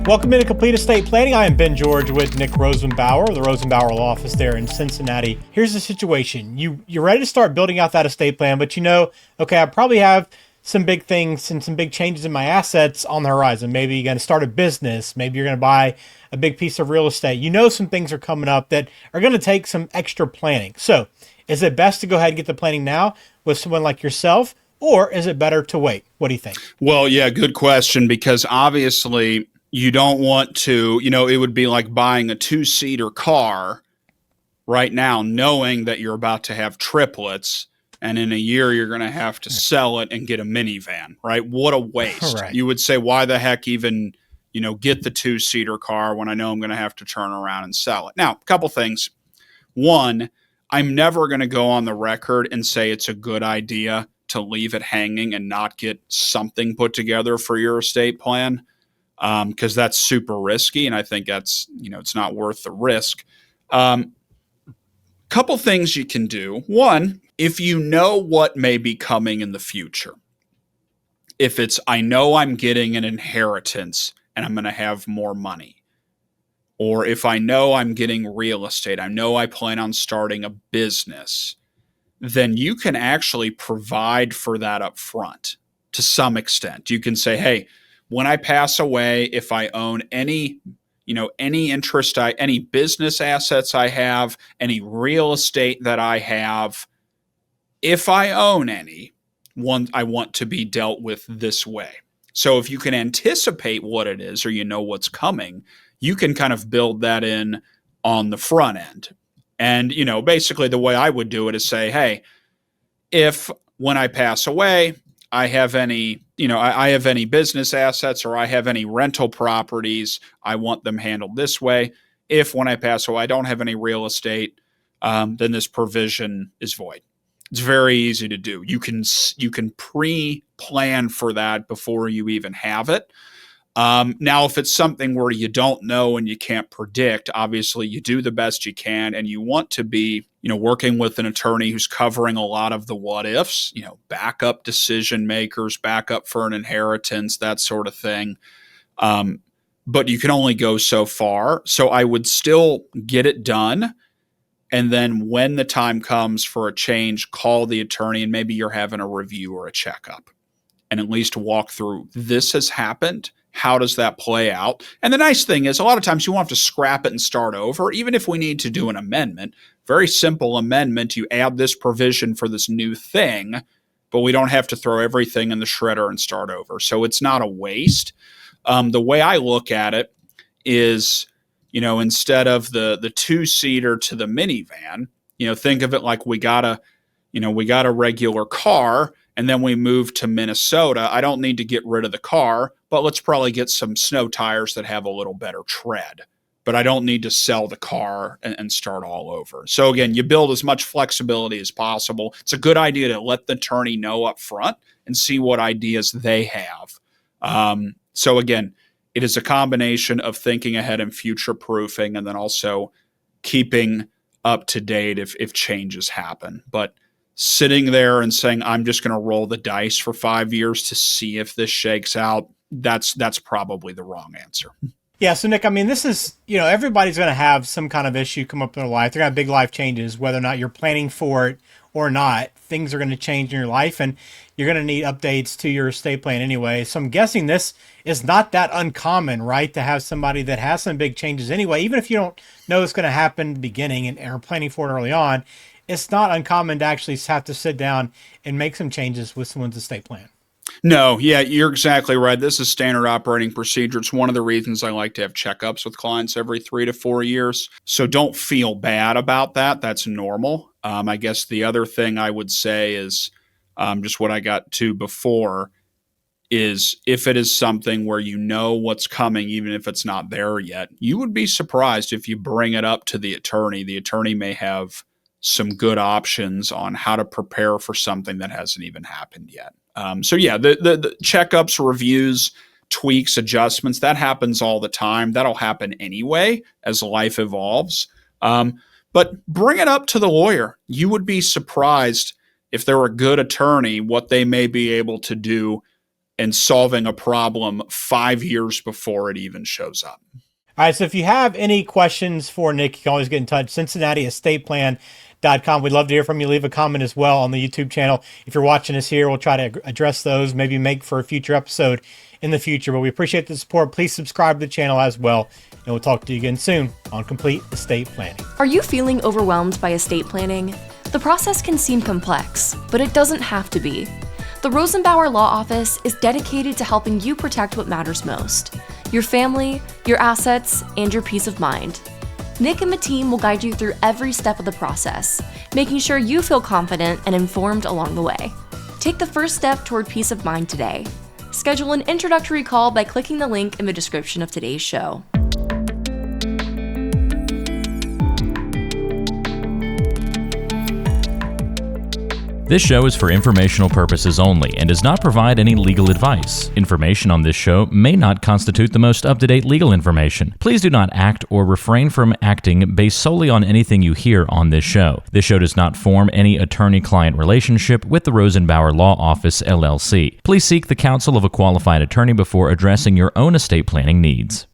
Welcome into Complete Estate Planning. I am Ben George with Nick Rosenbauer, the Rosenbauer Law Office there in Cincinnati. Here's the situation. You're ready to start building out that estate plan, but okay, I probably have some big things and some big changes in my assets on the horizon. Maybe you're going to start a business. Maybe you're going to buy a big piece of real estate. Some things are coming up that are going to take some extra planning. So is it best to go ahead and get the planning now with someone like yourself, or is it better to wait? What do you think? Well, yeah, good question, because obviously you don't want to, it would be like buying a two-seater car right now, knowing that you're about to have triplets, and in a year you're going to have to sell it and get a minivan, right? What a waste. Right. You would say, why the heck even, get the two-seater car when I know I'm going to have to turn around and sell it? Now, a couple things. One, I'm never going to go on the record and say it's a good idea to leave it hanging and not get something put together for your estate plan, because that's super risky, and I think that's, it's not worth the risk. Couple things you can do. One, if you know what may be coming in the future, if it's, I know I'm getting an inheritance and I'm going to have more money, or if I know I'm getting real estate, I know I plan on starting a business, then you can actually provide for that up front to some extent. You can say, hey, when I pass away, if I own any interest, any business assets I have, any real estate that I have, if I own any, I want to be dealt with this way. So if you can anticipate what it is, or what's coming, you can kind of build that in on the front end. And, basically the way I would do it is say, hey, if when I pass away, I have any, I have any business assets, or I have any rental properties, I want them handled this way. If when I pass away, I don't have any real estate, then this provision is void. It's very easy to do. You can pre-plan for that before you even have it. Now, if it's something where you don't know and you can't predict, obviously you do the best you can, and you want to be, working with an attorney who's covering a lot of the what ifs, backup decision makers, backup for an inheritance, that sort of thing. But you can only go so far. So I would still get it done. And then when the time comes for a change, call the attorney, and maybe you're having a review or a checkup, and at least walk through, this has happened. How does that play out? And the nice thing is, a lot of times you won't have to scrap it and start over. Even if we need to do an amendment, very simple amendment, you add this provision for this new thing, but we don't have to throw everything in the shredder and start over. So it's not a waste. The way I look at it is, instead of the two-seater to the minivan, think of it like we got a regular car, and then we moved to Minnesota. I don't need to get rid of the car, but let's probably get some snow tires that have a little better tread. But I don't need to sell the car and start all over. So again, you build as much flexibility as possible. It's a good idea to let the attorney know up front and see what ideas they have. So again, it is a combination of thinking ahead and future-proofing, and then also keeping up to date if changes happen. But sitting there and saying, I'm just going to roll the dice for 5 years to see if this shakes out, that's probably the wrong answer. Yeah. So Nick, this is, everybody's going to have some kind of issue come up in their life. They're going to have big life changes, whether or not you're planning for it or not. Things are going to change in your life, and you're going to need updates to your estate plan anyway. So I'm guessing this is not that uncommon, right? To have somebody that has some big changes anyway, even if you don't know it's going to happen in the beginning and are planning for it early on. It's not uncommon to actually have to sit down and make some changes with someone's estate plan. No, yeah, you're exactly right. This is standard operating procedure. It's one of the reasons I like to have checkups with clients every 3 to 4 years. So don't feel bad about that. That's normal. I guess the other thing I would say is just what I got to before is, if it is something where what's coming, even if it's not there yet, you would be surprised if you bring it up to the attorney. The attorney may have some good options on how to prepare for something that hasn't even happened yet. So yeah, the checkups, reviews, tweaks, adjustments, that happens all the time. That'll happen anyway as life evolves. But bring it up to the lawyer. You would be surprised, if they're a good attorney, what they may be able to do and solving a problem 5 years before it even shows up. All right, so if you have any questions for Nick, you can always get in touch. CincinnatiEstatePlan.com. We'd love to hear from you. Leave a comment as well on the YouTube channel. If you're watching us here, we'll try to address those, maybe make for a future episode in the future. But we appreciate the support. Please subscribe to the channel as well. And we'll talk to you again soon on Complete Estate Planning. Are you feeling overwhelmed by estate planning? The process can seem complex, but it doesn't have to be. The Rosenbauer Law Office is dedicated to helping you protect what matters most: your family, your assets, and your peace of mind. Nick and the team will guide you through every step of the process, making sure you feel confident and informed along the way. Take the first step toward peace of mind today. Schedule an introductory call by clicking the link in the description of today's show. This show is for informational purposes only and does not provide any legal advice. Information on this show may not constitute the most up-to-date legal information. Please do not act or refrain from acting based solely on anything you hear on this show. This show does not form any attorney-client relationship with the Rosenbauer Law Office, LLC. Please seek the counsel of a qualified attorney before addressing your own estate planning needs.